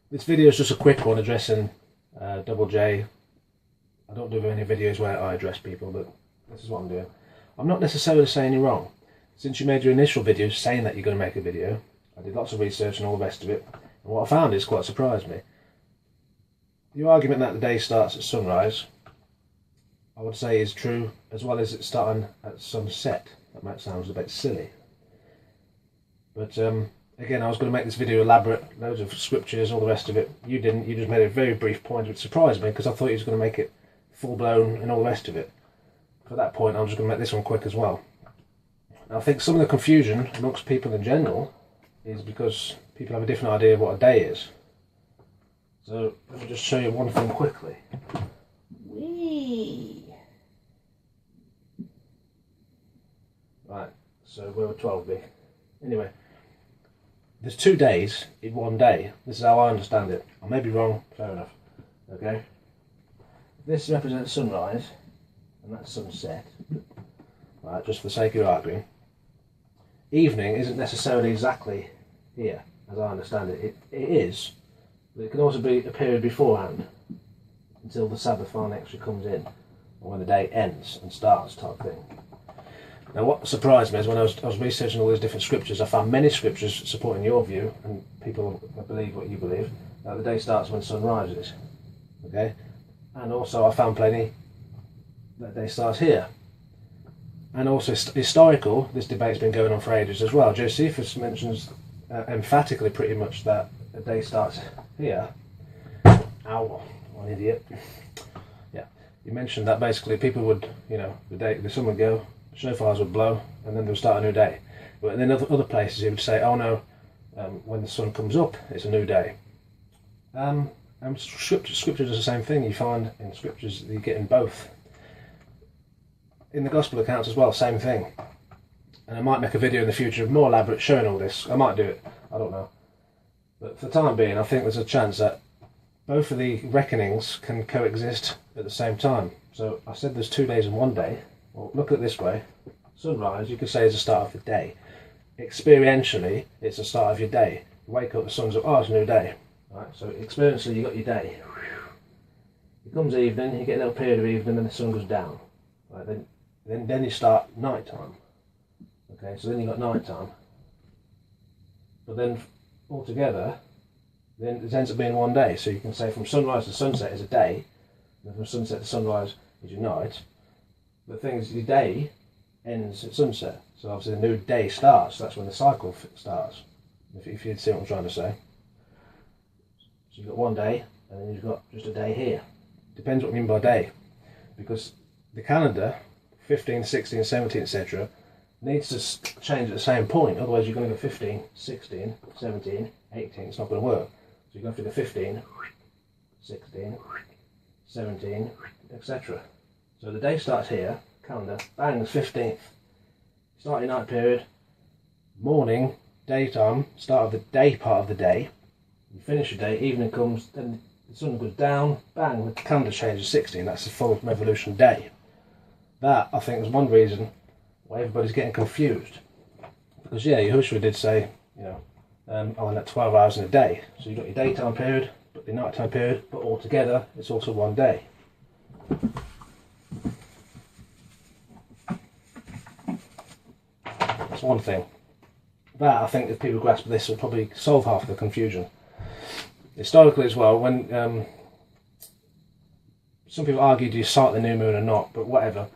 This video is just a quick one addressing DoubleJ. I don't do any videos where I address people, but this is what I'm doing. I'm not necessarily saying you're wrong. Since you made your initial video saying that you're going to make a video, I did lots of research and all the rest of it, and what I found is quite surprised me. Your argument that the day starts at sunrise, I would say is true, as well as it starting at sunset. That might sound a bit silly. But again, I was going to make this video elaborate, loads of scriptures, all the rest of it. You didn't, you just made a very brief point, which surprised me, because I thought you was going to make it full-blown and all the rest of it. For that point, I'm just going to make this one quick as well. I think some of the confusion amongst people in general is because people have a different idea of what a day is. So let me just show you one thing quickly. Whee! Right, so we're at 12 big. Anyway, there's 2 days in one day. This is how I understand it. I may be wrong, fair enough. Okay? This represents sunrise, and that's sunset. Right, just for the sake of arguing. Evening isn't necessarily exactly here, as I understand it. It is, but it can also be a period beforehand, until the Sabbath finally actually comes in, or when the day ends and starts, type thing. Now, what surprised me is when I was researching all these different scriptures, I found many scriptures supporting your view, and people believe what you believe, that the day starts when sun rises. Okay? And also I found plenty that day starts here. And also historical, this debate's been going on for ages as well. Josephus mentions emphatically pretty much that the day starts here. Ow, what an idiot. Yeah, you mentioned that basically people would, you know, the sun would go, shofars would blow, and then they'll start a new day. But then other places he would say, oh no, when the sun comes up, it's a new day. And scripture does the same thing. You find in scriptures that you get in both. In the gospel accounts as well, same thing. And I might make a video in the future of more elaborate showing all this. I might do it, I don't know. But for the time being, I think there's a chance that both of the reckonings can coexist at the same time. So I said there's 2 days in one day. Well, look at it this way. Sunrise, you could say, is the start of the day. Experientially, it's the start of your day. You wake up, the sun's up, oh, it's a new day. Right, so experientially, you got your day. It comes evening, you get a little period of evening, then the sun goes down. Right, then you start night time. Okay, so then you got night time. But then altogether, then it ends up being one day. So you can say from sunrise to sunset is a day, and from sunset to sunrise is your night. The thing is, your day ends at sunset. So obviously the new day starts. That's when the cycle starts. If you see what I'm trying to say. So you've got one day, and then you've got just a day here. Depends what you mean by day, because the calendar, 15, 16, 17, etc., needs to change at the same point. Otherwise, you're going to go 15, 16, 17, 18. It's not going to work. So you're going to have to go 15, 16, 17, etc. So the day starts here, calendar, bang, the 15th. Start your night period, morning, daytime, start of the day part of the day. You finish your day, evening comes, then the sun goes down, bang, the calendar changes 16. That's the full revolution day. That, I think, is one reason why everybody's getting confused. Because, yeah, Yahushua did say, you know, oh, and that 12 hours in a day. So you've got your daytime period, but your nighttime period, but altogether, it's also one day. That's one thing. That, I think, if people grasp this, will probably solve half of the confusion. Historically as well, when some people argue do you start the new moon or not, but whatever.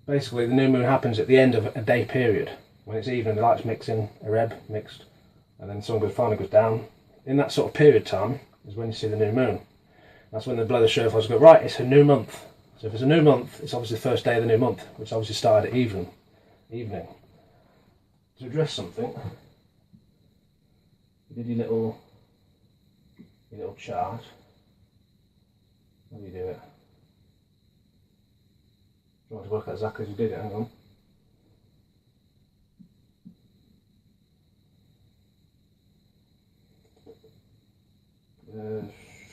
Basically, the new moon happens at the end of a day period. When it's evening, the lights mix in, Areb mixed, and then the sun finally goes down. In that sort of period time is when you see the new moon. That's when they blow the shofars and go, right, it's a new month. So if it's a new month, it's obviously the first day of the new month, which obviously started at evening. To address something, you did your little chart. How do you do it? I want to work out exactly as you did it, hang on.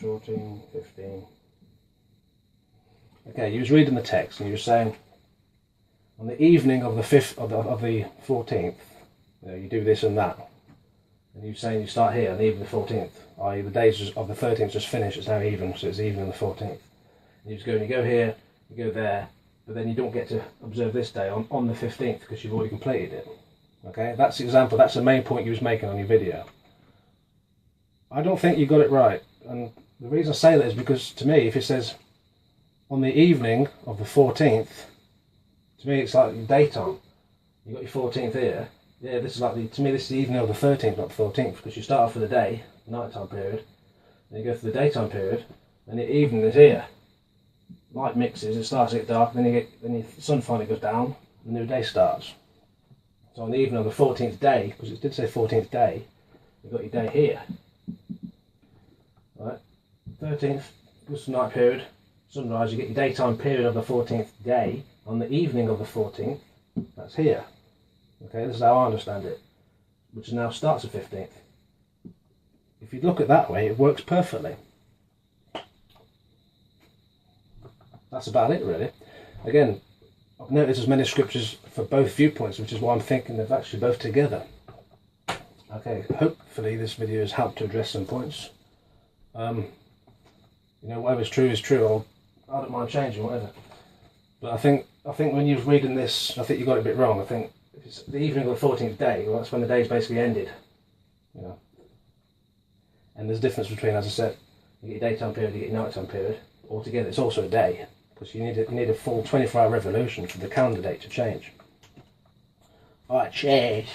14, 15. Okay, you was reading the text and you were saying on the evening of the 5th of the 14th, you do this and that. and you're saying you start here on even the 14th, i.e. the days of the 13th just finished, it's now even, so it's even on the 14th. And you just go and you go here, you go there, but then you don't get to observe this day on the 15th because you've already completed it. Okay, that's the example, that's the main point you was making on your video. I don't think you got it right, and the reason I say that is because to me, if it says on the evening of the 14th, to me it's like daytime. You got your 14th here. Yeah, this is like to me this is the evening of the 13th, not the 14th, because you start off with the day, nighttime period, then you go through the daytime period, and the evening is here. Light mixes, it starts to get dark, then the sun finally goes down, the new day starts. So on the evening of the 14th day, because it did say 14th day, you've got your day here. Right, 13th goes to night period, sunrise, you get your daytime period of the 14th day. On the evening of the 14th, that's here. Okay, this is how I understand it, which now starts the 15th. If you look at it that way, it works perfectly. That's about it, really. Again, I've noticed there's many scriptures for both viewpoints, which is why I'm thinking they're actually both together. Okay, hopefully this video has helped to address some points. You know, whatever's true is true. I don't mind changing whatever. But I think when you're reading this, I think you got it a bit wrong. I think if it's the evening of the 14th day, well, that's when the day's basically ended. You know. And there's a difference between, as I said, you get your daytime period, you get your nighttime period. Altogether, it's also a day, because you need a full 24-hour revolution for the calendar date to change. Alright, cheers.